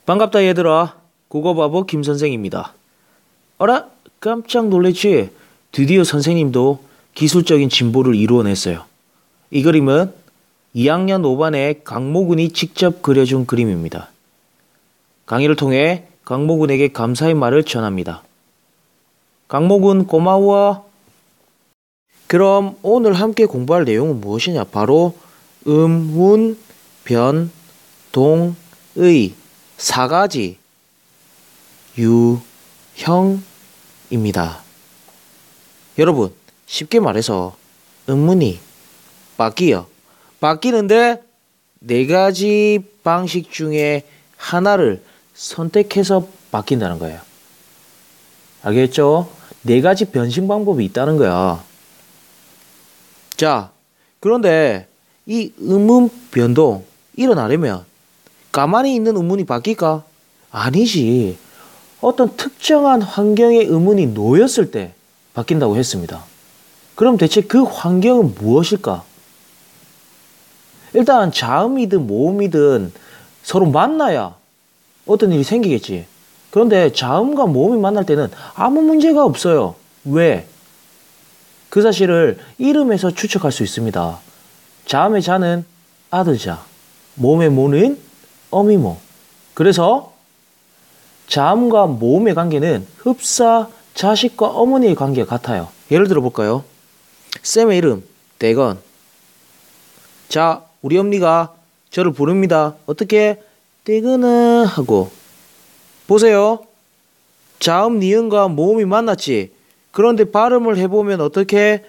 반갑다 얘들아. 국어바보 김선생입니다. 어라? 깜짝 놀랬지? 드디어 선생님도 기술적인 진보를 이루어냈어요. 이 그림은 2학년 5반의 강모군이 직접 그려준 그림입니다. 강의를 통해 강모군에게 감사의 말을 전합니다. 강모군 고마워. 그럼 오늘 함께 공부할 내용은 무엇이냐? 바로 문, 변, 동, 의 4가지 유형입니다. 여러분, 쉽게 말해서 음문이 바뀌는데 4가지 방식 중에 하나를 선택해서 바뀐다는 거예요. 알겠죠? 4가지 변신 방법이 있다는 거야. 자, 그런데 이 음문 변동 일어나려면 가만히 있는 음문이 바뀔까? 아니지. 어떤 특정한 환경의 음문이 놓였을 때 바뀐다고 했습니다. 그럼 대체 그 환경은 무엇일까? 일단 자음이든 모음이든 서로 만나야 어떤 일이 생기겠지. 그런데 자음과 모음이 만날 때는 아무 문제가 없어요. 왜? 그 사실을 이름에서 추측할 수 있습니다. 자음의 자는 아들자, 모음의 모는 어미모. 그래서 자음과 모음의 관계는 흡사, 자식과 어머니의 관계가 같아요. 예를 들어 볼까요? 쌤의 이름, 대건. 자, 우리 엄니가 저를 부릅니다. 어떻게? 대건아 하고. 보세요. 자음, 니은과 모음이 만났지. 그런데 발음을 해보면 어떻게?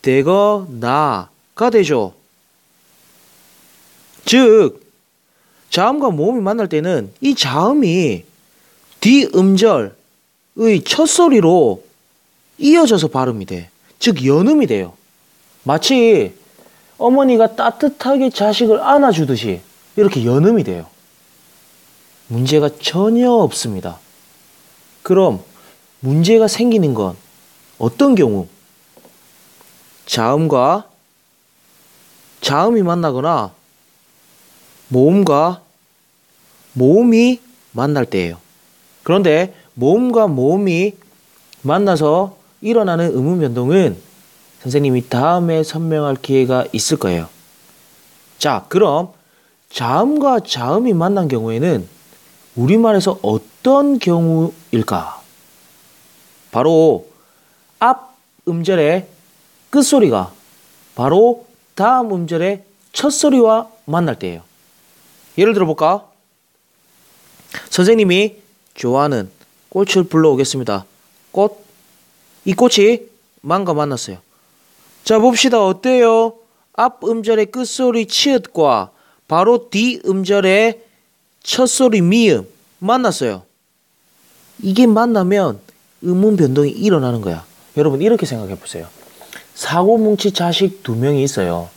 대거나가 되죠. 즉, 자음과 모음이 만날 때는 이 자음이 뒤음절의 첫 소리로 이어져서 발음이 돼. 즉 연음이 돼요. 마치 어머니가 따뜻하게 자식을 안아주듯이 이렇게 연음이 돼요. 문제가 전혀 없습니다. 그럼 문제가 생기는 건 어떤 경우? 자음과 자음이 만나거나 모음과 모음이 만날 때예요. 그런데 모음과 모음이 만나서 일어나는 음운 변동은 선생님이 다음에 설명할 기회가 있을 거예요. 자, 그럼 자음과 자음이 만난 경우에는 우리말에서 어떤 경우일까? 바로 앞 음절의 끝소리가 바로 다음 음절의 첫 소리와 만날 때예요. 예를 들어볼까? 선생님이 좋아하는 꽃을 불러오겠습니다. 꽃. 이 꽃이 만과 만났어요. 자, 봅시다. 어때요? 앞 음절의 끝소리 치읓과 바로 뒤 음절의 첫 소리 미음 만났어요. 이게 만나면 음운 변동이 일어나는 거야. 여러분 이렇게 생각해 보세요. 사고뭉치 자식 2명이 있어요.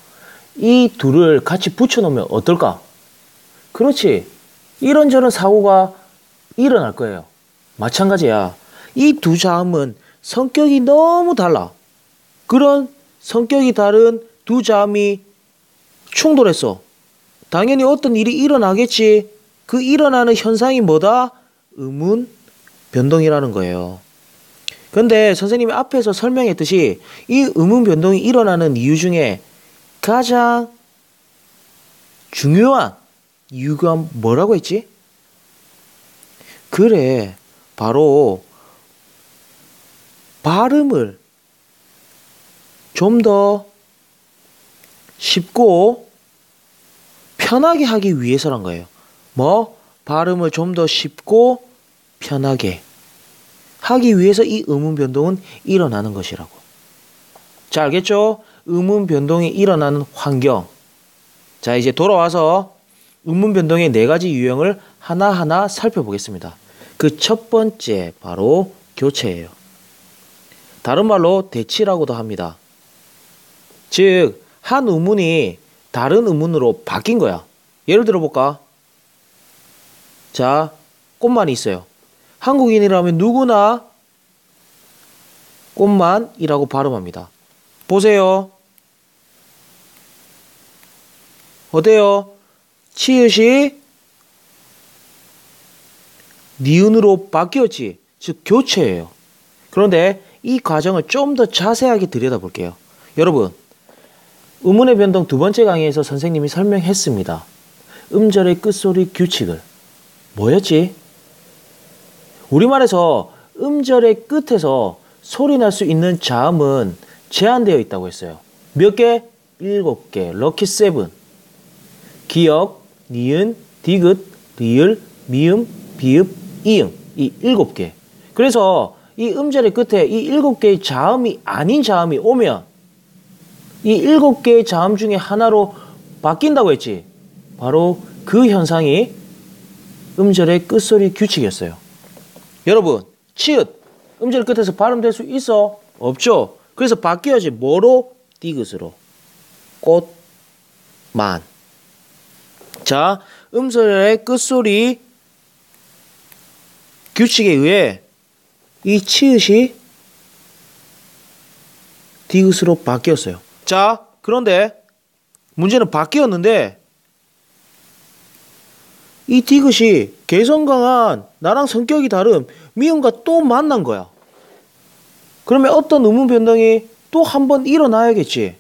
이 둘을 같이 붙여놓으면 어떨까? 그렇지. 이런저런 사고가 일어날 거예요. 마찬가지야. 이 두 자음은 성격이 너무 달라. 그런 성격이 다른 두 자음이 충돌했어. 당연히 어떤 일이 일어나겠지. 그 일어나는 현상이 뭐다? 음운 변동이라는 거예요. 그런데 선생님이 앞에서 설명했듯이 이 음운 변동이 일어나는 이유 중에 가장 중요한 이유가 뭐라고 했지? 그래, 바로 발음을 좀 더 쉽고 편하게 하기 위해서란 거예요. 뭐? 발음을 좀 더 쉽고 편하게 하기 위해서 이 음운 변동은 일어나는 것이라고. 자, 알겠죠? 음운 변동이 일어나는 환경. 자, 이제 돌아와서 음운 변동의 4가지 유형을 하나하나 살펴보겠습니다. 그 첫 번째 바로 교체예요. 다른 말로 대치라고도 합니다. 즉, 한 음운이 다른 음운으로 바뀐 거야. 예를 들어볼까? 자, 꽃만이 있어요. 한국인이라면 누구나 꽃만이라고 발음합니다. 보세요. 어때요? 치읓이 니은으로 바뀌었지. 즉 교체예요. 그런데 이 과정을 좀 더 자세하게 들여다볼게요. 여러분, 음운의 변동 두 번째 강의에서 선생님이 설명했습니다. 음절의 끝소리 규칙을. 뭐였지? 우리말에서 음절의 끝에서 소리 날 수 있는 자음은 제한되어 있다고 했어요. 몇 개? 7개. 럭키 세븐. 기역, 니은, 디귿, 리을, 미음, 비읍, 이응. 이 7개. 그래서 이 음절의 끝에 이 7개의 자음이 아닌 자음이 오면 이 7개의 자음 중에 하나로 바뀐다고 했지. 바로 그 현상이 음절의 끝소리 규칙이었어요. 여러분, 치읓 음절 끝에서 발음될 수 있어? 없죠. 그래서 바뀌어야지. 뭐로? 디귿으로. 꽃, 만. 자, 음절의 끝소리 규칙에 의해 이 치읓이 디귿으로 바뀌었어요. 자, 그런데 문제는 바뀌었는데 이 디귿이 개성 강한 나랑 성격이 다른 미음과 또 만난 거야. 그러면 어떤 음운 변동이 또 한 번 일어나야겠지.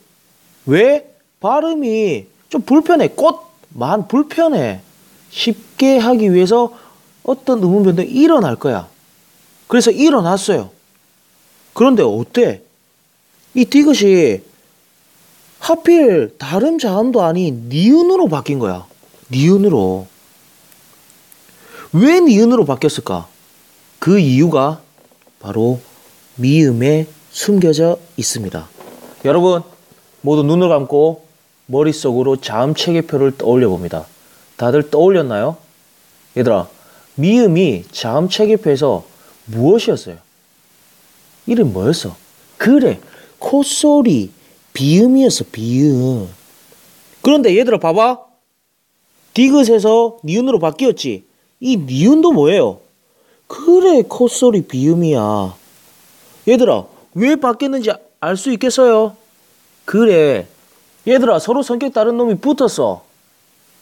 왜? 발음이 좀 불편해. 꽃, 만 불편해. 쉽게 하기 위해서 어떤 음운 변동이 일어날 거야. 그래서 일어났어요. 그런데 어때? 이 디귿이 하필 다른 자음도 아닌 니은으로 바뀐 거야. 니은으로. 왜 니은으로 바뀌었을까? 그 이유가 바로 미음에 숨겨져 있습니다. 여러분, 모두 눈을 감고 머릿속으로 자음 체계표를 떠올려 봅니다. 다들 떠올렸나요? 얘들아, 미음이 자음 체계표에서 무엇이었어요? 이름이 뭐였어? 그래, 콧소리, 비음이었어, 비음. 그런데 얘들아 봐봐. 디귿에서 니은으로 바뀌었지. 이 니은도 뭐예요? 그래, 콧소리, 비음이야. 얘들아, 왜 바뀌었는지 알 수 있겠어요? 그래, 얘들아, 서로 성격 다른 놈이 붙었어.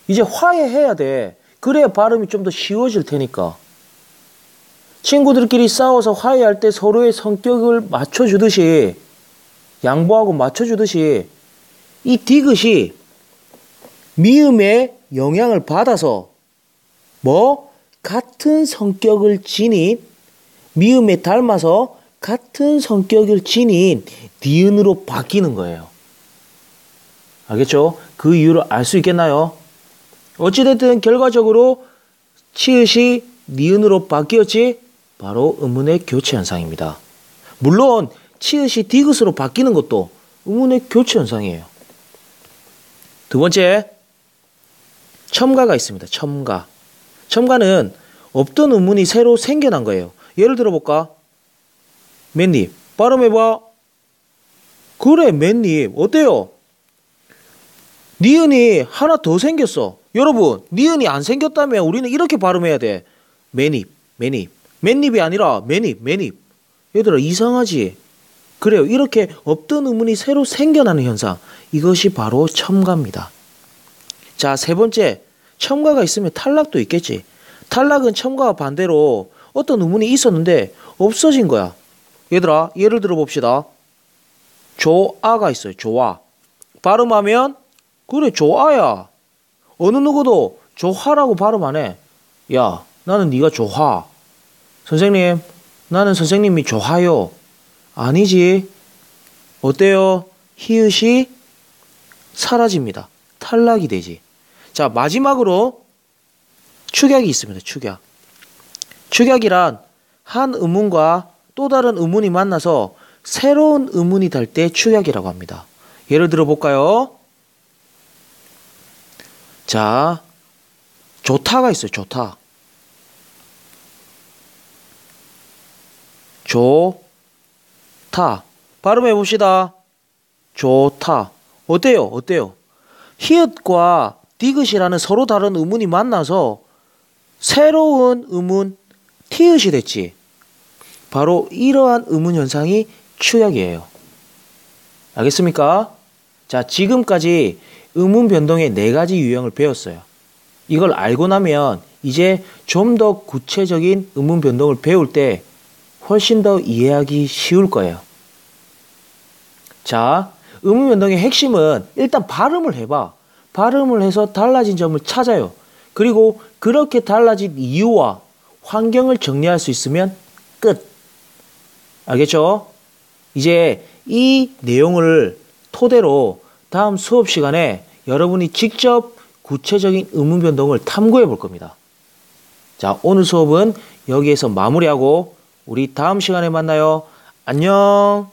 이제 화해해야 돼. 그래야 발음이 좀 더 쉬워질 테니까. 친구들끼리 싸워서 화해할 때 서로의 성격을 맞춰주듯이, 양보하고 맞춰주듯이 이 디귿이 미음의 영향을 받아서 같은 성격을 지닌, 미음에 닮아서 같은 성격을 지닌 니은으로 바뀌는 거예요. 알겠죠? 그 이유를 알 수 있겠나요? 어찌됐든 결과적으로 치읓이 니은으로 바뀌었지? 바로 음운의 교체 현상입니다. 물론 치읓이 디귿으로 바뀌는 것도 음운의 교체 현상이에요. 두 번째, 첨가가 있습니다. 첨가. 첨가는 없던 음운이 새로 생겨난 거예요. 예를 들어볼까? 맨입. 발음해봐. 그래, 맨입. 어때요? 니은이 하나 더 생겼어. 여러분, 니은이 안 생겼다면 우리는 이렇게 발음해야 돼. 맨입, 맨입. 맨입이 아니라 맨입, 맨입. 얘들아, 이상하지? 그래요. 이렇게 없던 음운이 새로 생겨나는 현상. 이것이 바로 첨가입니다. 자, 세 번째. 첨가가 있으면 탈락도 있겠지. 탈락은 첨가와 반대로 어떤 음운이 있었는데 없어진 거야. 얘들아, 예를 들어 봅시다. 조아가 있어요. 조아. 발음하면 그래, 조아야. 어느 누구도 조화라고 발음 안 해. 야, 나는 네가 조화. 선생님, 나는 선생님이 조화요. 아니지. 어때요? 히읗이 사라집니다. 탈락이 되지. 자, 마지막으로 축약이 있습니다. 축약. 축약이란 한 음운과 또 다른 음운이 만나서 새로운 음운이 될 때 축약이라고 합니다. 예를 들어 볼까요? 자, 좋다가 있어요. 좋다. 좋다. 발음해 봅시다. 좋다. 어때요? 어때요? 히읗과 디귿이라는 서로 다른 음운이 만나서 새로운 음운 티읕이 됐지. 바로 이러한 음운 현상이 축약이에요. 알겠습니까? 자, 지금까지 음운 변동의 4가지 유형을 배웠어요. 이걸 알고 나면 이제 좀 더 구체적인 의문 변동을 배울 때 훨씬 더 이해하기 쉬울 거예요. 자, 의문 변동의 핵심은 일단 발음을 해봐. 발음을 해서 달라진 점을 찾아요. 그리고 그렇게 달라진 이유와 환경을 정리할 수 있으면 끝. 알겠죠? 이제 이 내용을 토대로 다음 수업 시간에 여러분이 직접 구체적인 의문 변동을 탐구해 볼 겁니다. 자, 오늘 수업은 여기에서 마무리하고 우리 다음 시간에 만나요. 안녕.